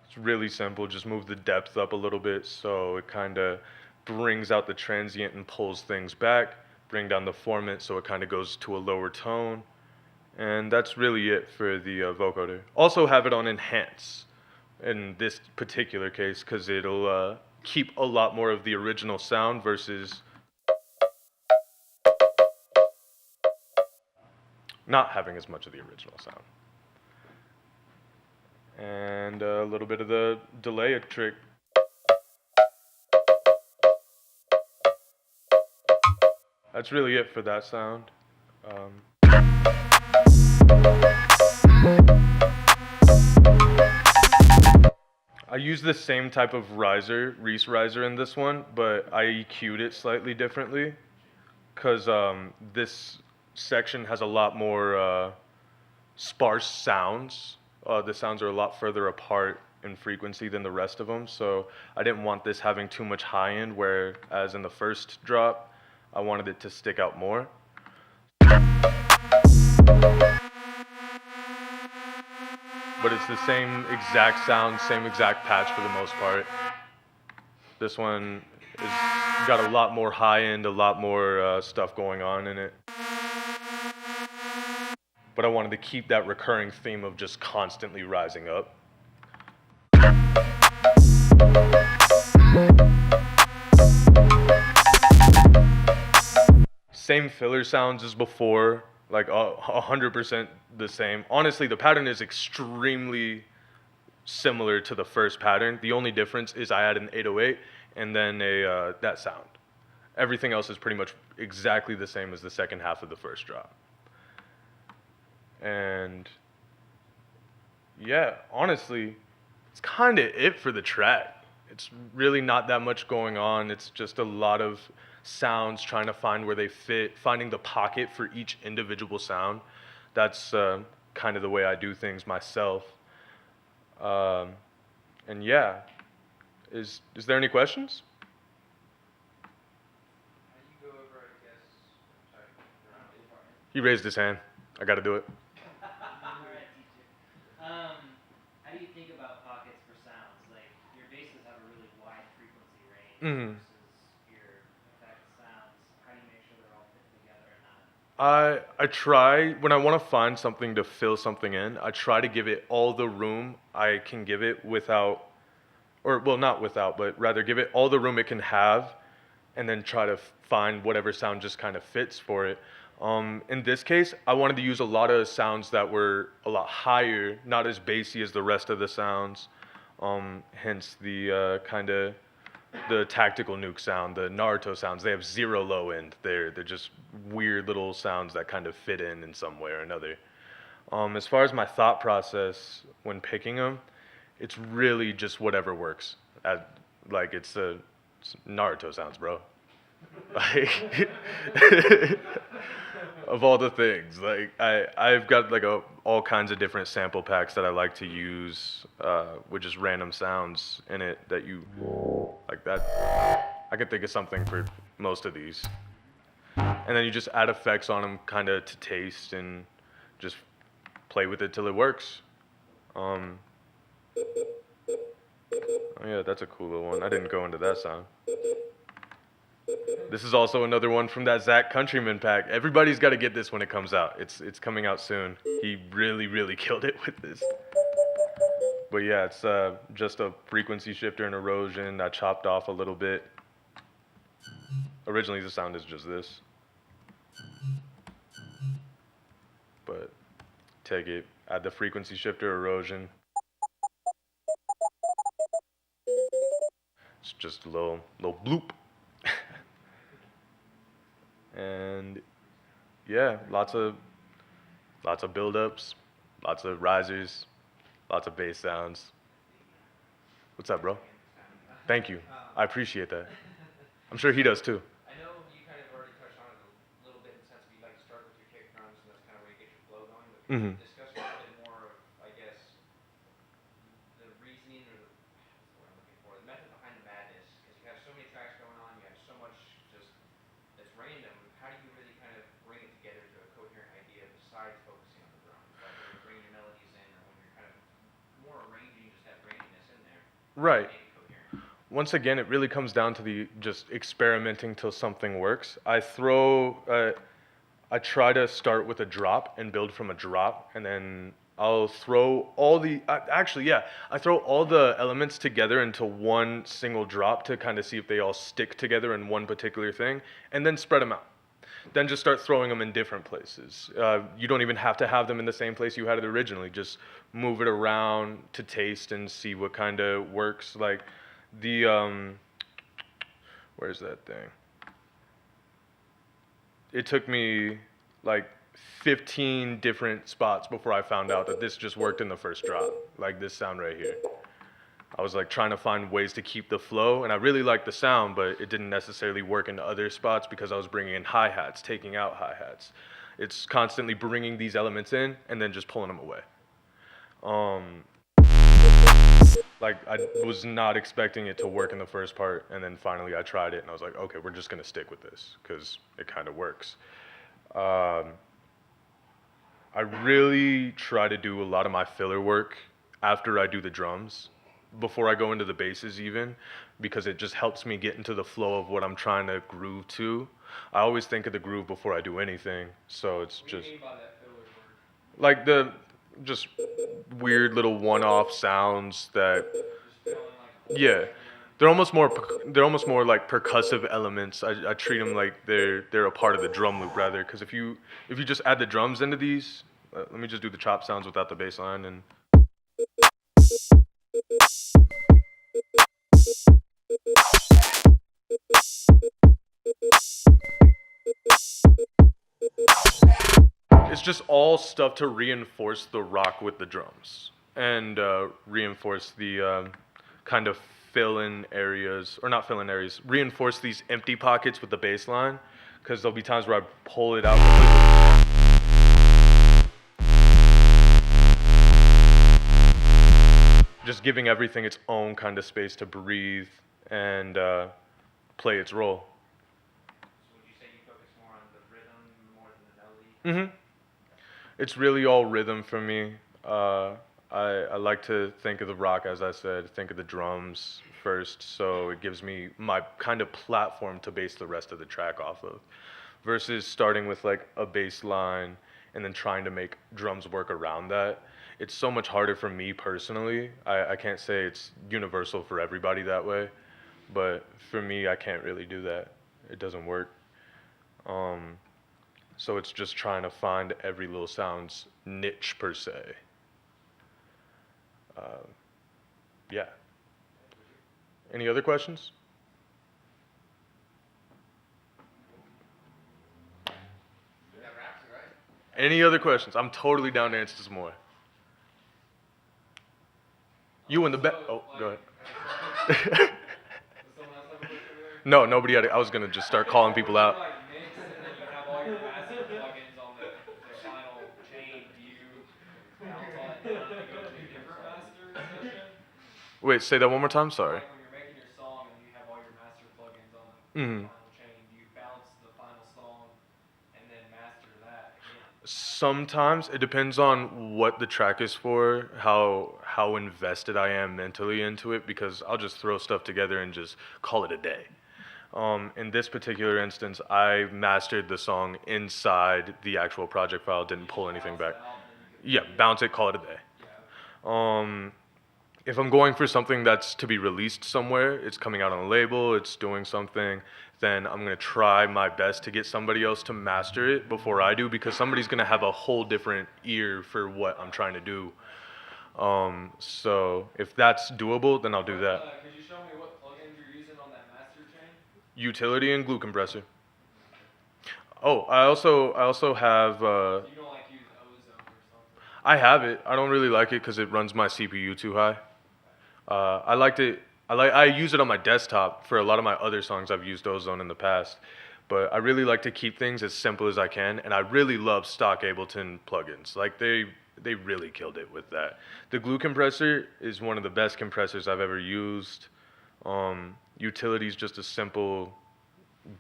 It's really simple, just move the depth up a little bit so it kind of brings out the transient and pulls things back, bring down the formant so it kind of goes to a lower tone, and that's really it for the vocoder. Also have it on enhance in this particular case because it'll keep a lot more of the original sound versus not having as much of the original sound. And a little bit of the delay trick. That's really it for that sound. I use the same type of riser, Reese riser in this one, but I EQ'd it slightly differently because this section has a lot more sparse sounds. The sounds are a lot further apart in frequency than the rest of them, so I didn't want this having too much high end, whereas in the first drop, I wanted it to stick out more. But it's the same exact sound, same exact patch for the most part. This one has got a lot more high end, a lot more stuff going on in it. But I wanted to keep that recurring theme of just constantly rising up. Same filler sounds as before, like 100% the same. Honestly, the pattern is extremely similar to the first pattern. The only difference is I added an 808 and then that sound. Everything else is pretty much exactly the same as the second half of the first drop. And yeah, honestly, it's kind of it for the track. It's really not that much going on. It's just a lot of sounds, trying to find where they fit, finding the pocket for each individual sound. That's kind of the way I do things myself. And yeah, is there any questions? How do you go over, I guess, sorry, He raised his hand. I got to do it. All right, teacher. How do you think about pockets for sounds? Like, your basses have a really wide frequency range versus your effect sounds. How do you make sure they're all fit together and not? I try, when I want to find something to fill something in, I try to give it all the room I can give it without, or well, not without, but rather give it all the room it can have, and then try to find whatever sound just kind of fits for it. In this case, I wanted to use a lot of sounds that were a lot higher, not as bassy as the rest of the sounds. Hence the kind of the tactical nuke sound, the Naruto sounds. They have zero low end. They're just weird little sounds that kind of fit in some way or another. As far as my thought process when picking them, it's really just whatever works. Like it's Naruto sounds, bro. Like of all the things, like I've got like all kinds of different sample packs that I like to use with just random sounds in it that you like that. I can think of something for most of these, and then you just add effects on them kind of to taste and just play with it till it works. Oh yeah, that's a cool little one. I didn't go into that sound. This is also another one from that Zach Countryman pack. Everybody's got to get this when it comes out. It's coming out soon. He really killed it with this. But yeah, it's just a frequency shifter and erosion. I chopped off a little bit. Originally, the sound is just this. But take it, add the frequency shifter, erosion. It's just a little bloop. And yeah, lots of build-ups, lots of risers, lots of bass sounds. What's up, bro? Thank you. I appreciate that. I'm sure he does too. I know you kind of already touched on it a little bit in the sense of you like to start with your kick drums and that's kind of where you get your flow going. But can you discuss a little bit more of, I guess, the reasoning or what I'm looking for, the method behind the madness? Because you have so many tracks going on, you have so much just that's random. How do you really kind of bring it together to a coherent idea besides focusing on the drums? Like when you're bringing your melodies in or when you're kind of more arranging, you just have randomness in there. Right. Once again, it really comes down to the just experimenting till something works. I try to start with a drop and build from a drop, and then I'll throw all the, I throw all the elements together into one single drop to kind of see if they all stick together in one particular thing, and then spread them out. Then just start throwing them in different places. You don't even have to have them in the same place you had it originally. Just move it around to taste and see what kind of works. Like the, where's that thing? It took me like 15 different spots before I found out that this just worked in the first drop, like this sound right here. I was like trying to find ways to keep the flow, and I really liked the sound, but it didn't necessarily work in other spots because I was bringing in hi-hats, taking out hi-hats. It's constantly bringing these elements in and then just pulling them away. Like I was not expecting it to work in the first part, and then finally I tried it and I was like, okay, we're just gonna stick with this because it kind of works. I really try to do a lot of my filler work after I do the drums, before I go into the basses even, because it just helps me get into the flow of what I'm trying to groove to. I always think of the groove before I do anything, so it's just like the just weird little one-off sounds that, yeah, they're almost more like percussive elements. I treat them like they're a part of the drum loop rather, because if you just add the drums into these, let me just do the chop sounds without the bass line and. It's just all stuff to reinforce the rock with the drums and reinforce the kind of fill-in areas, or not fill-in areas, reinforce these empty pockets with the bass line, because there'll be times where I pull it out completely. Just giving everything its own kind of space to breathe and play its role. So would you say you focus more on the rhythm more than the melody? Mm-hmm. It's really all rhythm for me. I like to think of the rock, as I said, think of the drums first, so it gives me my kind of platform to base the rest of the track off of, versus starting with like a bass line and then trying to make drums work around that. It's so much harder for me personally. I can't say it's universal for everybody that way, but for me, I can't really do that. It doesn't work. So it's just trying to find every little sound's niche per se. Yeah. Any other questions? That wraps it, right? Any other questions? I'm totally down to answer some more. You in the back. Oh, go ahead. No, nobody had it. I was going to just start calling people out. Wait, say that one more time? Sorry. Like when you're making your song and you have all your master plugins on the final chain, do you bounce the final song and then master that again? Sometimes it depends on what the track is for, how invested I am mentally into it, because I'll just throw stuff together and just call it a day. In this particular instance, I mastered the song inside the actual project file, didn't pull anything back. Yeah, bounce it, call it a day. If I'm going for something that's to be released somewhere, it's coming out on a label, it's doing something, then I'm gonna try my best to get somebody else to master it before I do, because somebody's gonna have a whole different ear for what I'm trying to do. So if that's doable, then I'll do that. Could you show me what plugins you're using on that master chain? Utility and glue compressor. Oh, I also have. You don't like use Ozone or something? I have it. I don't really like it because it runs my CPU too high. I liked it. I use it on my desktop for a lot of my other songs. I've used Ozone in the past, but I really like to keep things as simple as I can. And I really love stock Ableton plugins. Like they really killed it with that. The glue compressor is one of the best compressors I've ever used. Utility is just a simple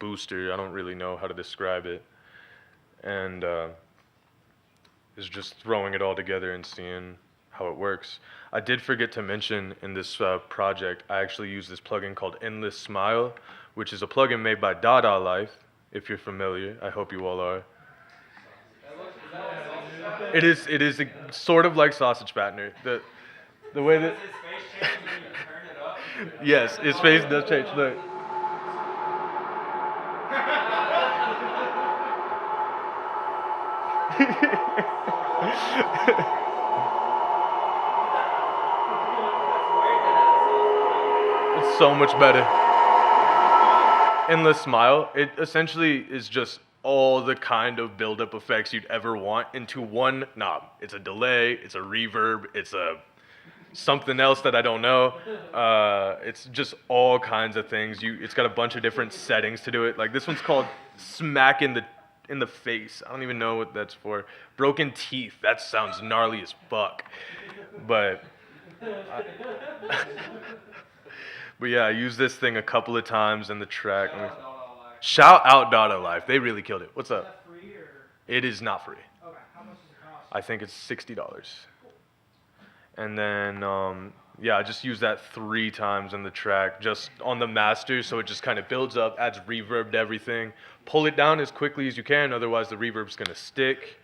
booster. I don't really know how to describe it, and is just throwing it all together and seeing how it works. I did forget to mention in this project, I actually use this plugin called Endless Smile, which is a plugin made by Dada Life, if you're familiar. I hope you all are. It is sort of like Sausage Fattener. The way that Does his face change when you turn it up? yes, his face does change. Look. It's so much better. Endless Smile, it essentially is just all the kind of build-up effects you'd ever want into one knob. It's a delay, it's a reverb, it's a something else that I don't know. It's just all kinds of things. It's got a bunch of different settings to do it. Like this one's called Smack in the Face. I don't even know what that's for. Broken Teeth. That sounds gnarly as fuck. But but yeah, I used this thing a couple of times in the track. Shout out Dada Life. They really killed it. What's up? Is that free or? It is not free. Okay, how much does it cost? I think it's $60. And then, yeah, I just use that 3 times in the track, just on the master, so it just kind of builds up, adds reverb to everything. Pull it down as quickly as you can, otherwise the reverb's gonna stick,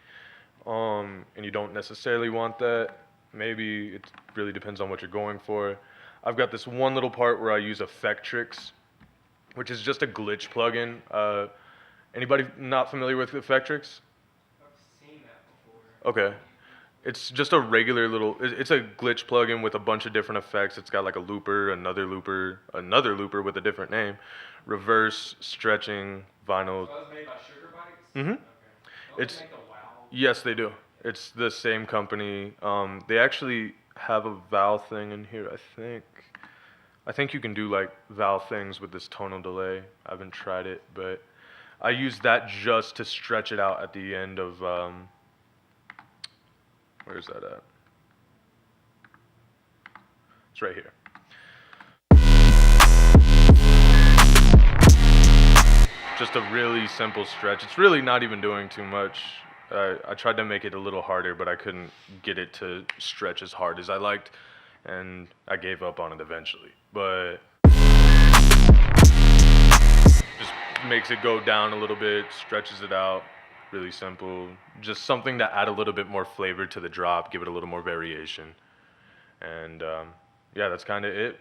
and you don't necessarily want that. Maybe it really depends on what you're going for. I've got this one little part where I use Effectrix, which is just a glitch plugin. Anybody not familiar with Effectrix? I've seen that before. Okay. It's just a regular little, it's a glitch plugin with a bunch of different effects. It's got like a looper, another looper with a different name, reverse, stretching, vinyl. So that was made by Sugar Bites? Mm-hmm. Okay. Don't It's, they make the wow? yes, they do. It's the same company. They actually have a vowel thing in here, I think. I think you can do like vowel things with this tonal delay. I haven't tried it, but I use that just to stretch it out at the end of, where's that at? It's right here. Just a really simple stretch. It's really not even doing too much. I tried to make it a little harder, but I couldn't get it to stretch as hard as I liked, and I gave up on it eventually. But just makes it go down a little bit, stretches it out. Really simple, just something to add a little bit more flavor to the drop, give it a little more variation. And yeah, that's kind of it.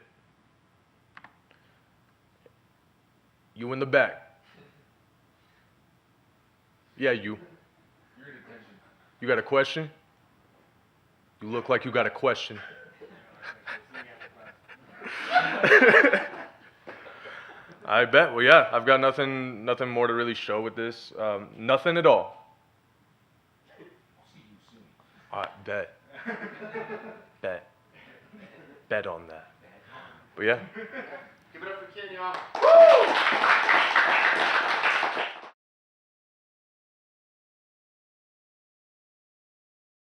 You in the back. Yeah, you. You're in attention. You got a question? You look like you got a question. I bet. Well, yeah, I've got nothing more to really show with this. Nothing at all. I'll see you soon. All right, bet. Bet on that. But yeah. Give it up for Ken, y'all.